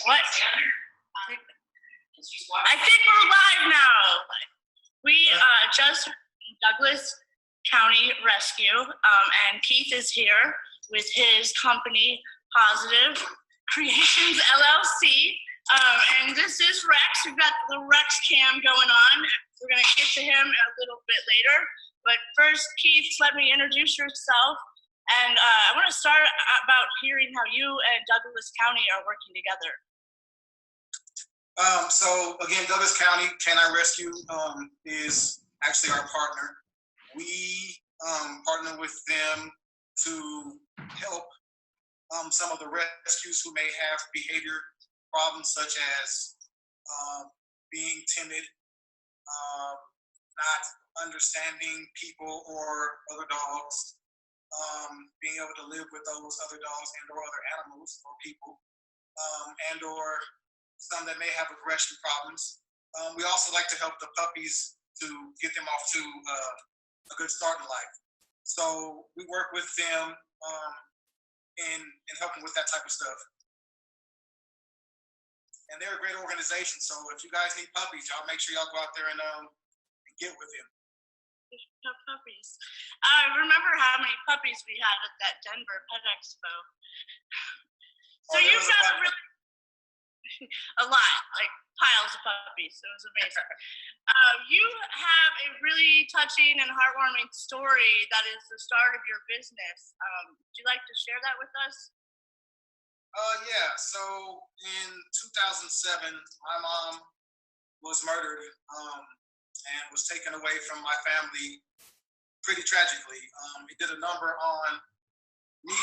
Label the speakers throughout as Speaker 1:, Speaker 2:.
Speaker 1: What? I think we're live now. We just Douglas County Rescue, and Keith is here with his company, Pawsitive Creations LLC, and this is Rex. We've got the Rex cam going on. We're going to get to him a little bit later, but first, Keith, let me introduce yourself. And I want to start about hearing how you and Douglas County are working together.
Speaker 2: So again, Douglas County Canine Rescue is actually our partner. We partner with them to help some of the rescues who may have behavior problems such as being timid, not understanding people or other dogs, being able to live with those other dogs and or other animals or people, and or some that may have aggression problems. We also like to help the puppies to get them off to a good start in life. So we work with them in helping with that type of stuff. And they're a great organization. So if you guys need puppies, y'all make sure y'all go out there and get with them.
Speaker 1: Puppies. I remember how many puppies we had at that Denver Pet Expo. So you've got a lot, like piles of puppies. It was amazing. You have a really touching and heartwarming story that is the start of your business. Would you like to share that with us?
Speaker 2: Yeah. So in 2007, my mom was murdered and was taken away from my family pretty tragically. It did a number on me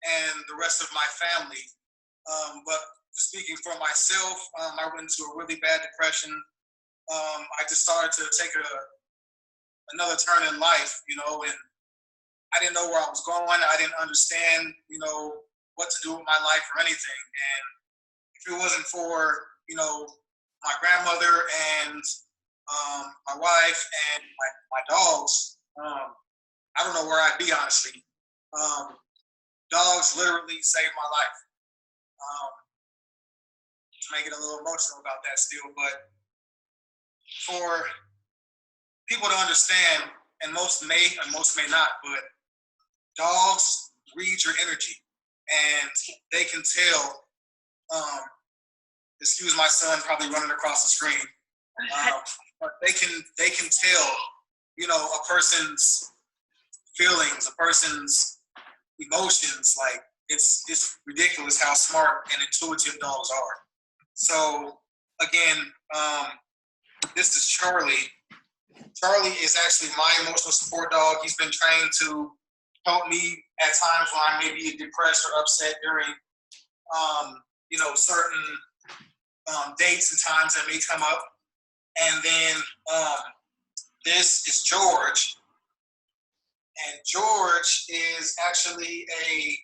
Speaker 2: and the rest of my family. But speaking for myself, I went into a really bad depression. I just started to take another turn in life, and I didn't know where I was going. I didn't understand, what to do with my life or anything. And if it wasn't for, my grandmother and my wife and my dogs, I don't know where I'd be, honestly. Dogs literally saved my life. I may get a little emotional about that still, but for people to understand, and most may not, but dogs read your energy, and they can tell. Excuse my son probably running across the screen, but they can tell, a person's feelings, a person's emotions. Like it's ridiculous how smart and intuitive dogs are. So again, this is Charlie. Charlie is actually my emotional support dog. He's been trained to help me at times when I may be depressed or upset during, certain dates and times that may come up. And then this is George. And George is actually a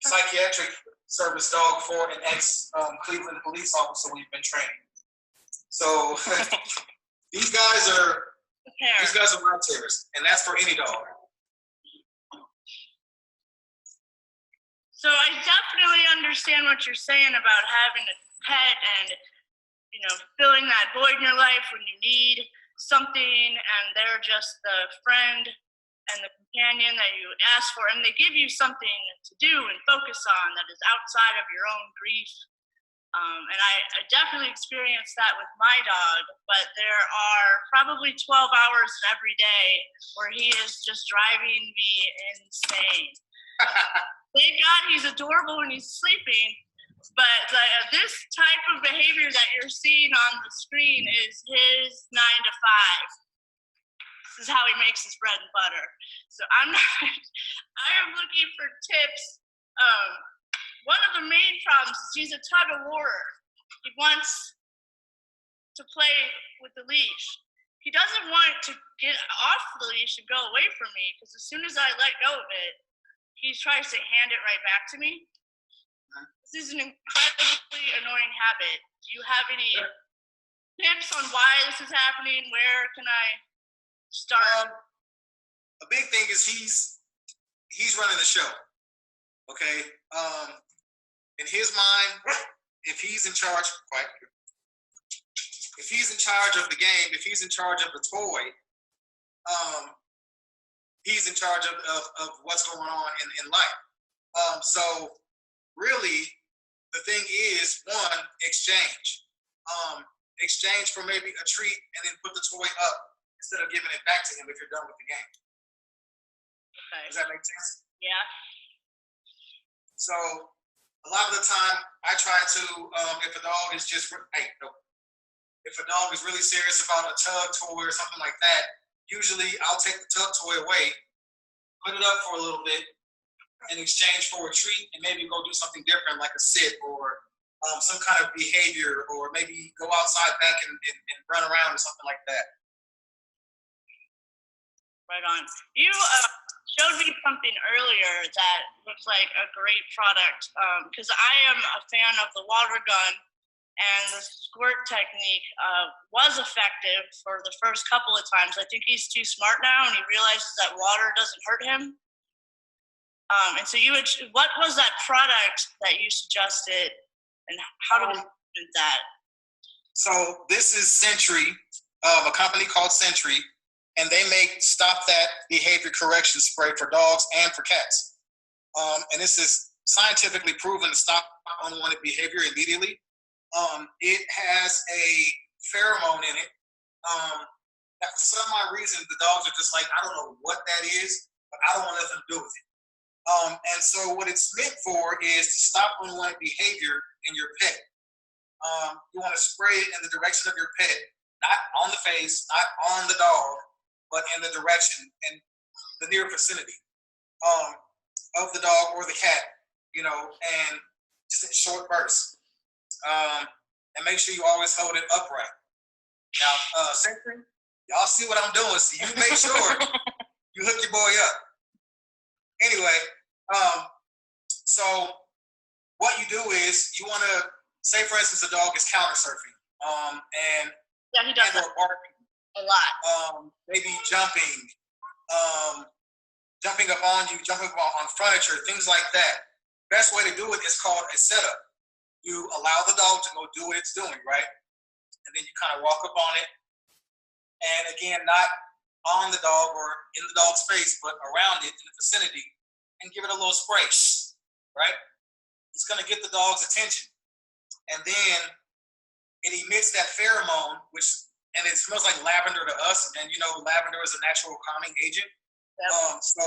Speaker 2: psychiatric service dog for an ex-Cleveland police officer we've been training. So these guys are lifesavers, and that's for any dog.
Speaker 1: So I definitely understand what you're saying about having a pet and, filling that void in your life when you need something, and they're just the friend and the companion that you ask for, and they give you something to do and focus on that is outside of your own grief. And I definitely experienced that with my dog, but there are probably 12 hours every day where he is just driving me insane. Thank God he's adorable when he's sleeping, but this type of behavior that you're seeing on the screen is his 9 to 5. This is how he makes his bread and butter. So I am looking for tips. One of the main problems is he's a tug of war. He wants to play with the leash. He doesn't want to get off the leash and go away from me, because as soon as I let go of it, he tries to hand it right back to me. This is an incredibly annoying habit. Do you have any tips on why this is happening? Where can I start?
Speaker 2: A big thing is he's running the show. Okay. In his mind, if he's in charge, if he's in charge of the game, if he's in charge of the toy, he's in charge of what's going on in life. So really, the thing is, one, exchange. Exchange for maybe a treat and then put the toy up instead of giving it back to him if you're done with the game.
Speaker 1: Okay.
Speaker 2: Does that make sense?
Speaker 1: Yeah.
Speaker 2: So a lot of the time, I try to, if a dog is just, if a dog is really serious about a tug toy or something like that, usually I'll take the tug toy away, put it up for a little bit, in exchange for a treat, and maybe go do something different like a sit or some kind of behavior, or maybe go outside back and run around or something like that.
Speaker 1: Right on. You showed me something earlier that looks like a great product, because I am a fan of the water gun, and the squirt technique was effective for the first couple of times. I think he's too smart now, and he realizes that water doesn't hurt him. And so what was that product that you suggested, and how do we implement that?
Speaker 2: So this is Sentry, a company called Sentry, and they make Stop That behavior correction spray for dogs and for cats. And this is scientifically proven to stop unwanted behavior immediately. It has a pheromone in it. That for some odd reason, the dogs are just like, I don't know what that is, but I don't want nothing to do with it. And so what it's meant for is to stop unwanted behavior in your pet. You want to spray it in the direction of your pet, not on the face, not on the dog, but in the direction and the near vicinity of the dog or the cat, and just in short bursts. And make sure you always hold it upright. Now, Sentry, y'all see what I'm doing, so you make sure you hook your boy up. Anyway, so what you do is you want to say, for instance, a dog is counter surfing, and
Speaker 1: yeah, he does that
Speaker 2: barking
Speaker 1: a lot.
Speaker 2: Maybe jumping up on you, jumping up on furniture, things like that. Best way to do it is called a setup. You allow the dog to go do what it's doing, right? And then you kind of walk up on it, and again, not on the dog or in the dog's face, but around it in the vicinity, and give it a little spray, right? It's going to get the dog's attention. And then it emits that pheromone, and it smells like lavender to us. And lavender is a natural calming agent. Yep. So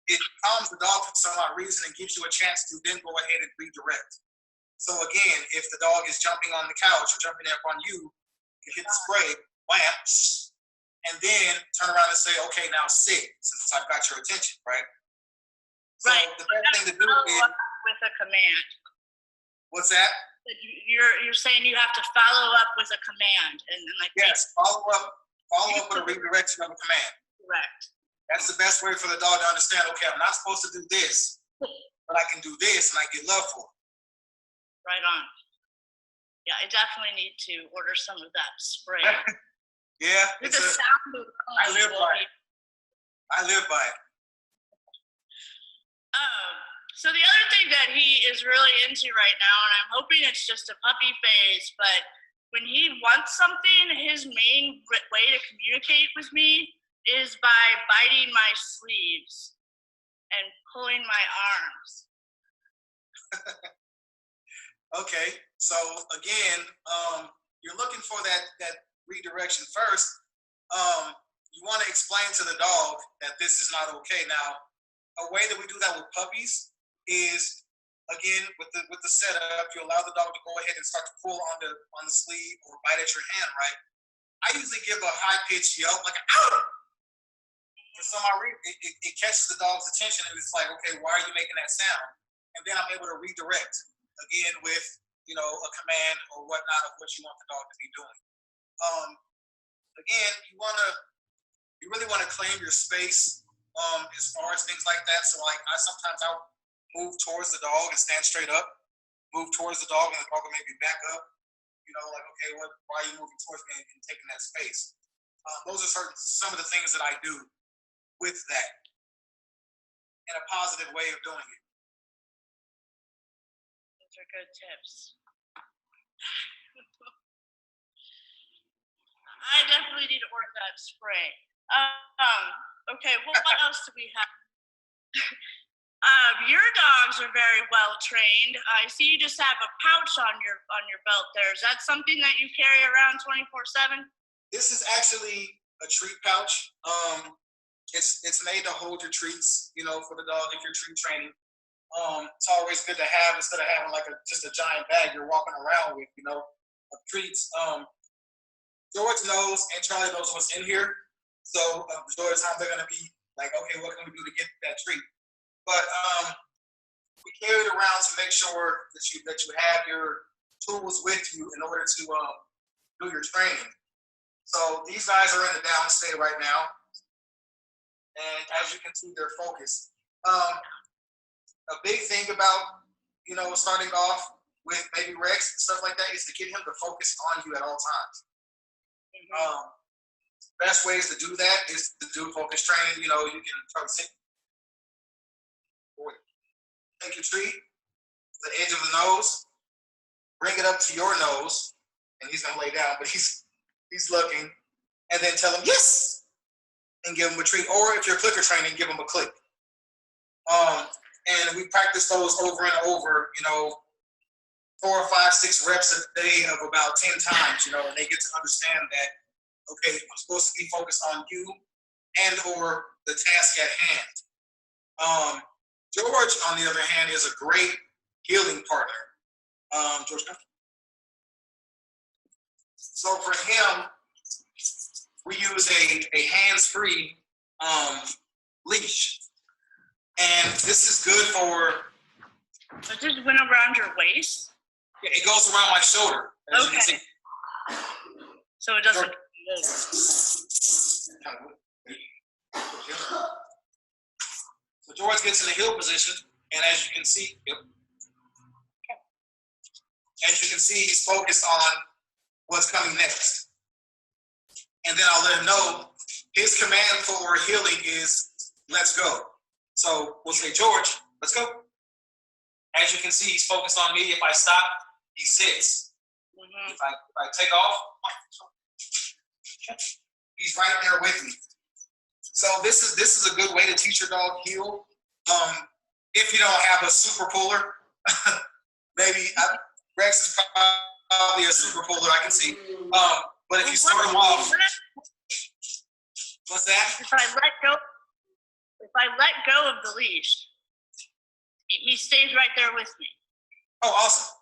Speaker 2: it calms the dog for some odd reason and gives you a chance to then go ahead and redirect. So again, if the dog is jumping on the couch or jumping up on you, you hit the spray, wham, and then turn around and say, okay, now sit, since I've got your attention, right? So
Speaker 1: right.
Speaker 2: The best thing to do is
Speaker 1: with a command.
Speaker 2: What's that?
Speaker 1: You're saying you have to follow up with a command, and like
Speaker 2: yes, follow up with a redirection of a command.
Speaker 1: Correct.
Speaker 2: That's the best way for the dog to understand. Okay, I'm not supposed to do this, but I can do this, and I get love for it.
Speaker 1: Right on. Yeah, I definitely need to order some of that spray.
Speaker 2: Yeah,
Speaker 1: I live
Speaker 2: by it. I live by it.
Speaker 1: So the other thing that he is really into right now, and I'm hoping it's just a puppy phase, but when he wants something, his main way to communicate with me is by biting my sleeves and pulling my arms.
Speaker 2: Okay, so again, you're looking for that redirection first. You want to explain to the dog that this is not okay. Now, a way that we do that with puppies is, again, with the setup, you allow the dog to go ahead and start to pull on the sleeve or bite at your hand, right? I usually give a high-pitched yelp, like an ow! For some reason, it catches the dog's attention, and it's like, okay, why are you making that sound? And then I'm able to redirect, again, with, a command or whatnot of what you want the dog to be doing. Again, you really want to claim your space as far as things like that. So like sometimes I'll move towards the dog and stand straight up, move towards the dog and the dog will maybe back up, like, okay, why are you moving towards me and taking that space? Those are some of the things that I do with that in a positive way of doing it.
Speaker 1: Those are good tips. I definitely need to order that spray. Okay, well, what else do we have? Your dogs are very well trained. I see you just have a pouch on your belt there. Is that something that you carry around 24/7?
Speaker 2: This is actually a treat pouch. It's made to hold your treats, you know, for the dog if you're treat training. It's always good to have instead of having like just a giant bag you're walking around with, you know, of treats. George knows and Charlie knows what's in here. So majority of the time they're gonna be like, okay, what can we do to get that treat? But we carry it around to make sure that you have your tools with you in order to do your training. So these guys are in the down state right now, and as you can see, they're focused. A big thing about, you know, starting off with baby Rex and stuff like that is to get him to focus on you at all times. Best ways to do that is to do focus training. You know, you can try to take your treat to the edge of the nose, bring it up to your nose, and he's gonna lay down, but he's looking, and then tell him yes, and give him a treat. Or if you're clicker training, give him a click. And we practice those over and over, you know, 4, 5, 6 reps a day of about 10 times, you know, and they get to understand that, okay, I'm supposed to be focused on you and or the task at hand. George, on the other hand, is a great healing partner. George, so for him, we use a hands-free leash. And this is good for...
Speaker 1: It just went around your waist?
Speaker 2: Yeah, it goes around my shoulder. As you can see.
Speaker 1: So it doesn't...
Speaker 2: So George gets in the heel position, and as you can see, he's focused on what's coming next. And then I'll let him know his command for healing is, let's go. So we'll say, George, let's go. As you can see, he's focused on me. If I stop, he sits. If I take off, he's right there with me. So this is a good way to teach your dog heal. If you don't have a super puller, maybe Rex is probably a super puller, I can see. But if you start him off, what's that?
Speaker 1: If I let go of the leash, he stays right there with me.
Speaker 2: Oh, awesome.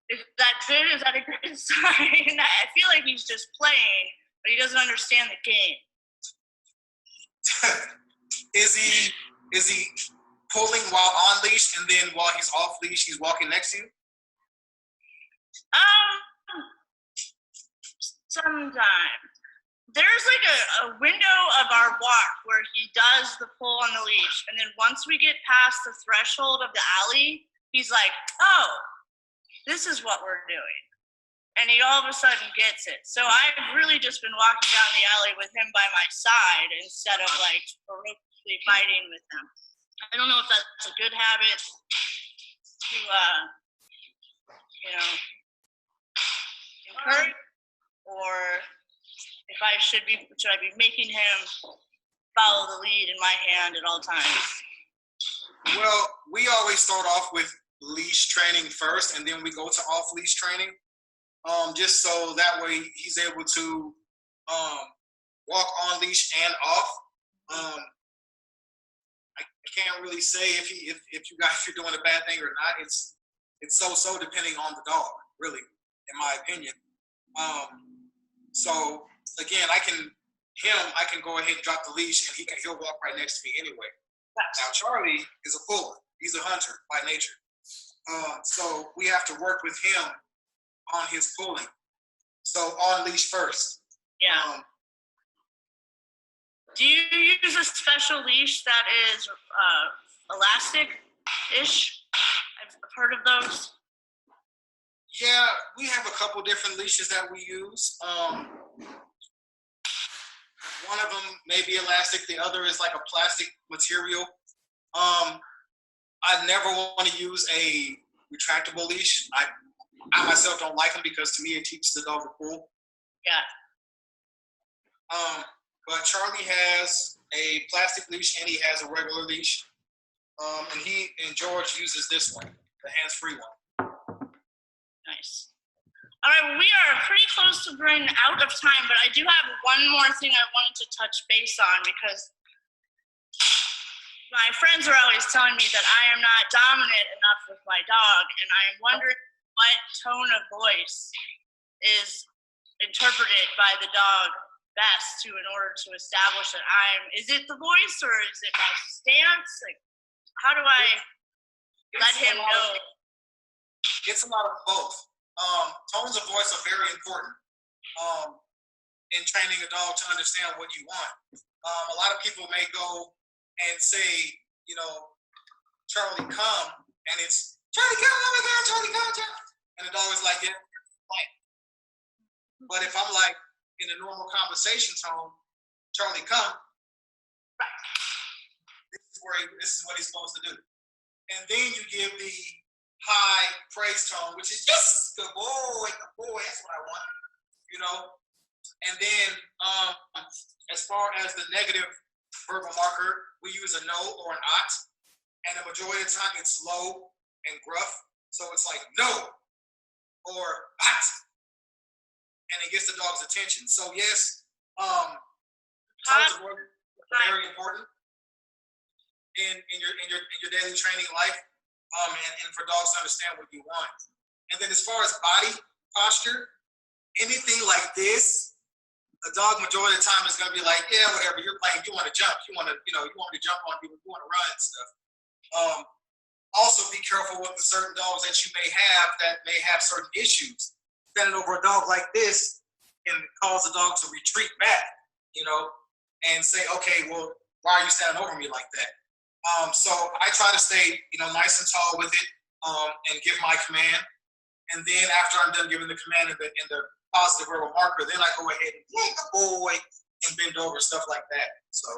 Speaker 1: Is that good? Is that a good sign? I feel like he's just playing, but he doesn't understand the game.
Speaker 2: Is he pulling while on leash, and then while he's off leash, he's walking next to you?
Speaker 1: Sometimes. There's like a window of our walk where he does the pull on the leash, and then once we get past the threshold of the alley, he's like, oh, this is what we're doing. And he all of a sudden gets it. So I've really just been walking down the alley with him by my side instead of like ferociously fighting with him. I don't know if that's a good habit to, encourage, or if should I be making him follow the lead in my hand at all times?
Speaker 2: Well, we always start off with leash training first, and then we go to off leash training, just so that way he's able to walk on leash and off. I can't really say if you guys are doing a bad thing or not. It's so depending on the dog, really, in my opinion. So again, I can go ahead and drop the leash, and he'll walk right next to me anyway. Now Charlie is a puller; he's a hunter by nature. So we have to work with him on his pulling. So on leash first.
Speaker 1: Yeah. Do you use a special leash that is elastic-ish? I've heard of those.
Speaker 2: Yeah, we have a couple different leashes that we use. One of them may be elastic. The other is like a plastic material. I never want to use a retractable leash. I myself don't like them because to me it keeps the dog cool.
Speaker 1: Yeah.
Speaker 2: But Charlie has a plastic leash and he has a regular leash. And George uses this one, the hands-free one.
Speaker 1: Nice. All right, well, we are pretty close to running out of time, but I do have one more thing I wanted to touch base on because my friends are always telling me that I am not dominant enough with my dog, and I am wondering what tone of voice is interpreted by the dog best in order to establish that is it the voice or is it my stance? Like, how do I let him know?
Speaker 2: It's a lot of both. Tones of voice are very important in training a dog to understand what you want. A lot of people may go and say, Charlie, come, and it's Charlie, come, oh my God, Charlie, come, Charlie. And the dog is like, yeah, fine. But if I'm like in a normal conversation tone, Charlie, come, this is what he's supposed to do. And then you give the high praise tone, which is yes, good boy, that's what I want, And then as far as the negative verbal marker, we use a no or an ot, and the majority of the time it's low and gruff, so it's like no or ot, and it gets the dog's attention. So yes, tones of voice are very important in your daily training life. And for dogs to understand what you want. And then as far as body posture, anything like this, a dog majority of the time is going to be like, yeah, whatever, you're playing, you want to jump, you want to jump on people, you want to run and stuff. Also be careful with the certain dogs that you may have that may have certain issues. Standing over a dog like this can cause the dog to retreat back, and say, okay, well, why are you standing over me like that? So I try to stay, nice and tall with it, and give my command. And then after I'm done giving the command in the positive verbal marker, then I go ahead and yeah, good boy, and bend over, stuff like that. So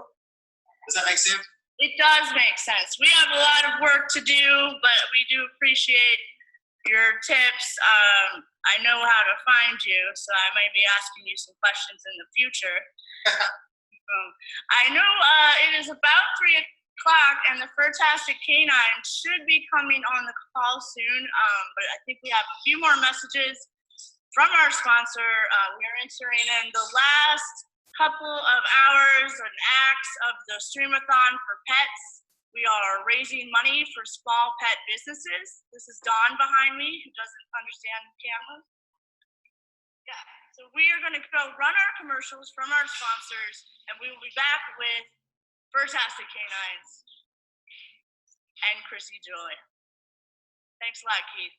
Speaker 2: does that make sense?
Speaker 1: It does make sense. We have a lot of work to do, but we do appreciate your tips. I know how to find you, so I might be asking you some questions in the future. I know it is about 3 o'clock, and the Fantastic Canine should be coming on the call soon, but I think we have a few more messages from our sponsor. We are entering in the last couple of hours and acts of the Streamathon for pets. We are raising money for small pet businesses. This is Dawn behind me, who doesn't understand cameras. Yeah, so we are going to go run our commercials from our sponsors, and we will be back with Fantastic Canines and Chrissy Joy. Thanks a lot, Keith.